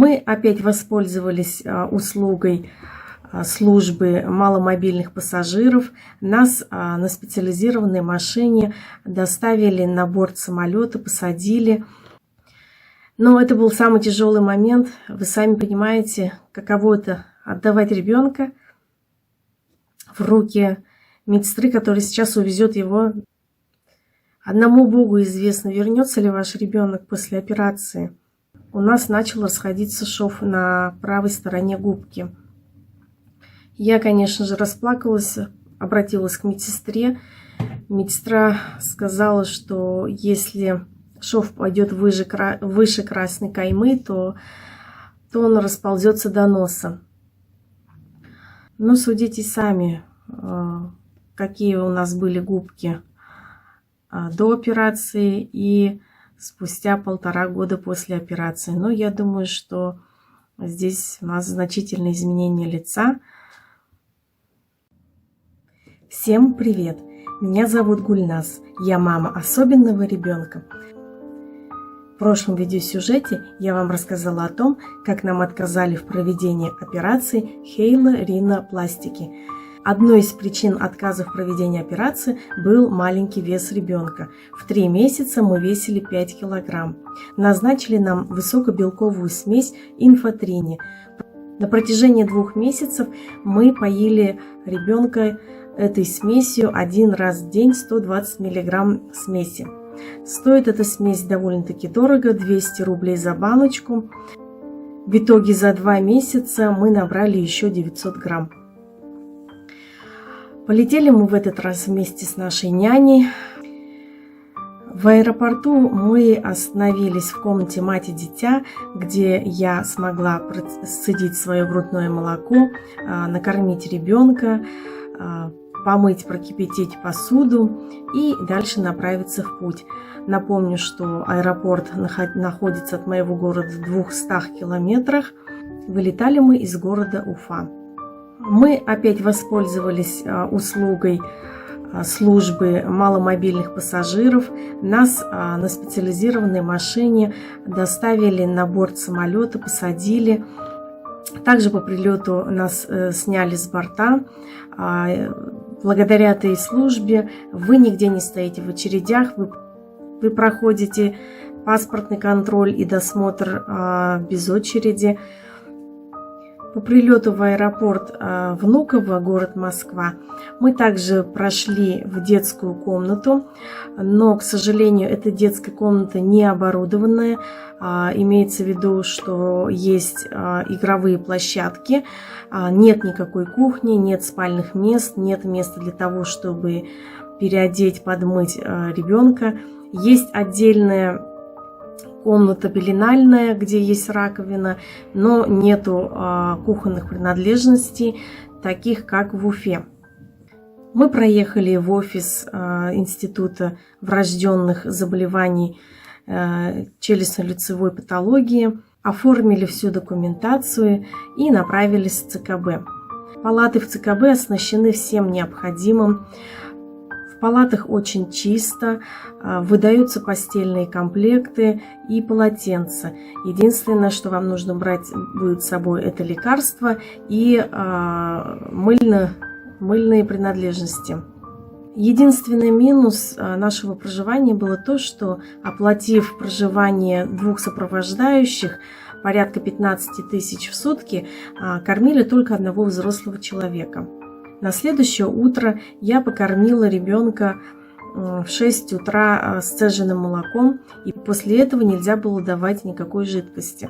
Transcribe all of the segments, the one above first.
Мы опять воспользовались услугой службы маломобильных пассажиров. Нас на специализированной машине доставили на борт самолета, посадили. Но это был самый тяжелый момент. Вы сами понимаете, каково это отдавать ребенка в руки медсестры, которая сейчас увезет его. Одному Богу известно, вернется ли ваш ребенок после операции. У нас начал расходиться шов на правой стороне губки. Я, конечно же, расплакалась, обратилась к медсестре. Медсестра сказала, что если шов пойдет выше красной каймы, то он расползется до носа. Но судите сами, какие у нас были губки до операции и спустя 1,5 года после операции. Но я думаю, что здесь у нас значительные изменения лица. Всем привет! Меня зовут Гульназ. Я мама особенного ребенка. В прошлом видеосюжете я вам рассказала о том, как нам отказали в проведении операции хейлоринопластики. Одной из причин отказа в проведении операции был маленький вес ребенка. В 3 месяца мы весили 5 килограмм. Назначили нам высокобелковую смесь инфатрини. На протяжении 2 месяцев мы поили ребенка этой смесью 1 раз в день 120 мг смеси. Стоит эта смесь довольно-таки дорого, 200 рублей за баночку. В итоге за 2 месяца мы набрали еще 900 грамм. Полетели мы в этот раз вместе с нашей няней. В аэропорту мы остановились в комнате мать и дитя, где я смогла сцедить свое грудное молоко, накормить ребенка, помыть, прокипятить посуду и дальше направиться в путь. Напомню, что аэропорт находится от моего города в 200 километрах. Вылетали мы из города Уфа. Мы опять воспользовались услугой службы маломобильных пассажиров. Нас на специализированной машине доставили на борт самолета, посадили. Также по прилету нас сняли с борта. Благодаря этой службе вы нигде не стоите в очередях, вы проходите паспортный контроль и досмотр без очереди. По прилету в аэропорт Внуково, город Москва, мы также прошли в детскую комнату, но, к сожалению, эта детская комната не оборудованная. Имеется в виду, что есть игровые площадки, нет никакой кухни, нет спальных мест, нет места для того, чтобы переодеть, подмыть ребенка. Есть отдельная комната пеленальная, где есть раковина, но нету кухонных принадлежностей, таких как в Уфе. Мы проехали в офис Института врожденных заболеваний челюстно-лицевой патологии, оформили всю документацию и направились в ЦКБ. Палаты в ЦКБ оснащены всем необходимым. В палатах очень чисто, выдаются постельные комплекты и полотенца. Единственное, что вам нужно брать будет с собой, это лекарства и мыльные принадлежности. Единственный минус нашего проживания было то, что, оплатив проживание 2 сопровождающих, порядка 15 тысяч в сутки, кормили только одного взрослого человека. На следующее утро я покормила ребенка в 6 утра сцеженным молоком, и после этого нельзя было давать никакой жидкости.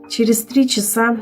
Через 3 часа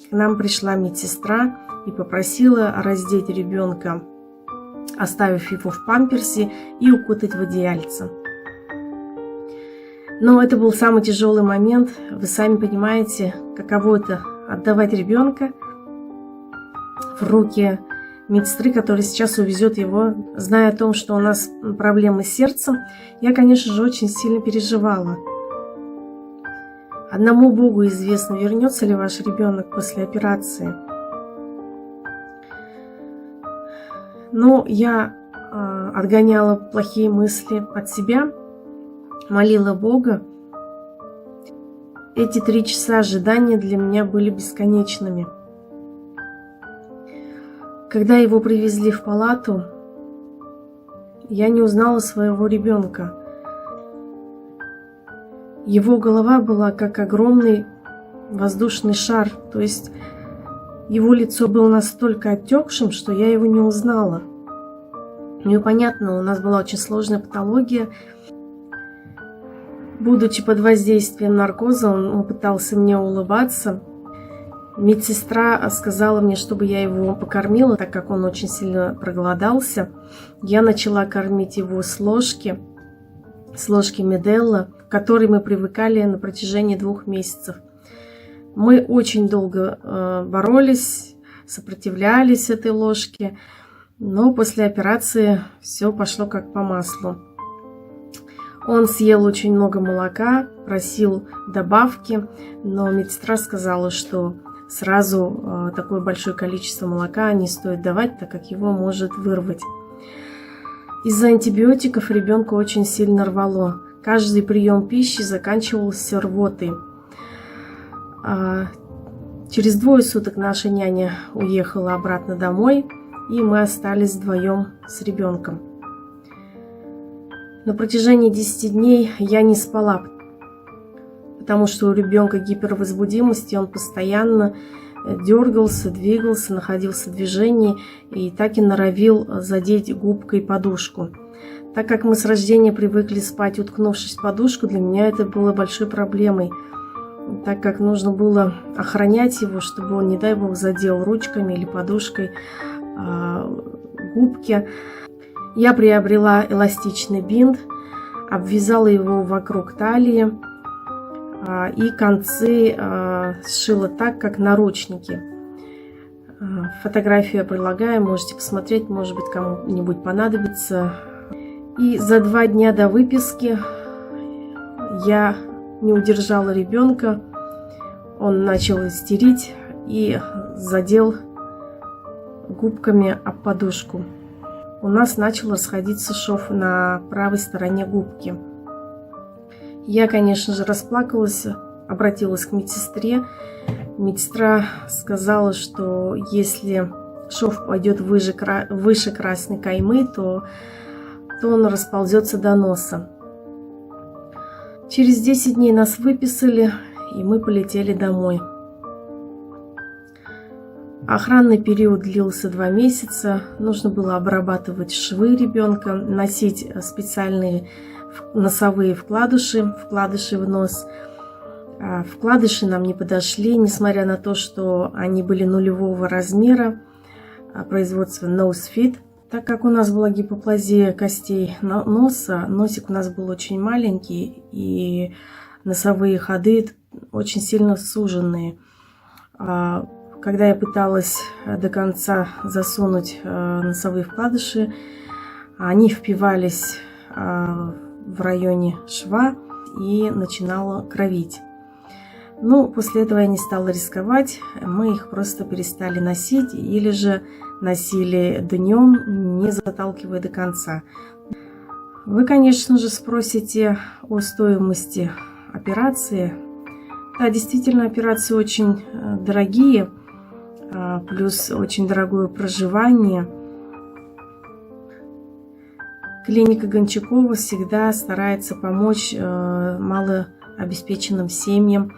к нам пришла медсестра и попросила раздеть ребенка, оставив его в памперсе, и укутать в одеяльце. Но это был самый тяжелый момент. Вы сами понимаете, каково это отдавать ребенка в руки медсестры, которая сейчас увезет его. Зная о том, что у нас проблемы с сердцем, я, конечно же, очень сильно переживала. Одному Богу известно, вернется ли ваш ребенок после операции. Но я отгоняла плохие мысли от себя, молила Бога. Эти 3 часа ожидания для меня были бесконечными. Когда его привезли в палату, я не узнала своего ребенка. Его голова была как огромный воздушный шар, то есть его лицо было настолько отекшим, что я его не узнала. Ну и понятно, у нас была очень сложная патология. Будучи под воздействием наркоза, он пытался мне улыбаться. Медсестра сказала мне, чтобы я его покормила, так как он очень сильно проголодался. Я начала кормить его с ложки Меделла, к которой мы привыкали на протяжении 2 месяцев. Мы очень долго боролись, сопротивлялись этой ложке, но после операции все пошло как по маслу. Он съел очень много молока, просил добавки, но медсестра сказала, что сразу такое большое количество молока не стоит давать, так как его может вырвать. Из-за антибиотиков ребенка очень сильно рвало. Каждый прием пищи заканчивался рвотой. Через 2 суток наша няня уехала обратно домой, и мы остались вдвоем с ребенком. На протяжении 10 дней я не спала, потому что у ребенка гипервозбудимость, и он постоянно дергался, двигался, находился в движении и так и норовил задеть губкой подушку. Так как мы с рождения привыкли спать, уткнувшись в подушку, для меня это было большой проблемой, так как нужно было охранять его, чтобы он, не дай бог, задел ручками или подушкой губки. Я приобрела эластичный бинт, обвязала его вокруг талии и концы сшила так, как наручники. Фотографию я прилагаю, можете посмотреть, может быть, кому-нибудь понадобится. И за 2 дня до выписки я не удержала ребенка, он начал истерить и задел губками об подушку. У нас начал расходиться шов на правой стороне губки. Я, конечно же, расплакалась, обратилась к медсестре. Медсестра сказала, что если шов пойдет выше красной каймы, то он расползется до носа. Через 10 дней нас выписали, и мы полетели домой. Охранный период длился 2 месяца. Нужно было обрабатывать швы ребенка, носить специальные носовые вкладыши в нос. Вкладыши нам не подошли, несмотря на то, что они были нулевого размера, производства Nose Fit. Так как у нас была гипоплазия костей носа, носик у нас был очень маленький, и носовые ходы очень сильно суженные. Когда я пыталась до конца засунуть носовые вкладыши, они впивались в районе шва и начинало кровить. Ну, после этого я не стала рисковать, мы их просто перестали носить или же носили днем, не заталкивая до конца. Вы, конечно же, спросите о стоимости операции. Да, действительно, операции очень дорогие, плюс очень дорогое проживание. Клиника Гончакова всегда старается помочь малообеспеченным семьям,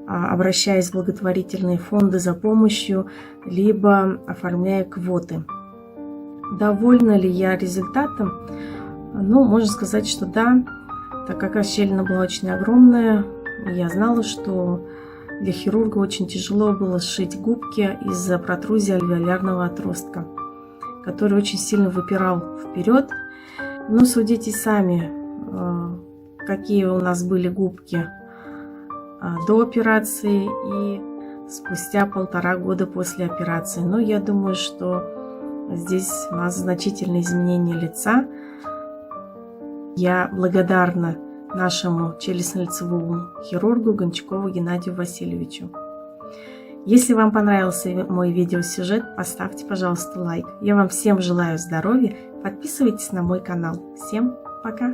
обращаясь в благотворительные фонды за помощью, либо оформляя квоты. Довольна ли я результатом? Ну, можно сказать, что да, так как расщелина была очень огромная, я знала, что для хирурга очень тяжело было сшить губки из-за протрузии альвеолярного отростка, который очень сильно выпирал вперед. Но судите сами, какие у нас были губки до операции и спустя 1,5 года после операции. Но я думаю, что здесь у нас значительные изменения лица. Я благодарна нашему челюстно-лицевому хирургу Гончакову Геннадию Васильевичу. Если вам понравился мой видеосюжет, поставьте, пожалуйста, лайк. Я вам всем желаю здоровья. Подписывайтесь на мой канал. Всем пока!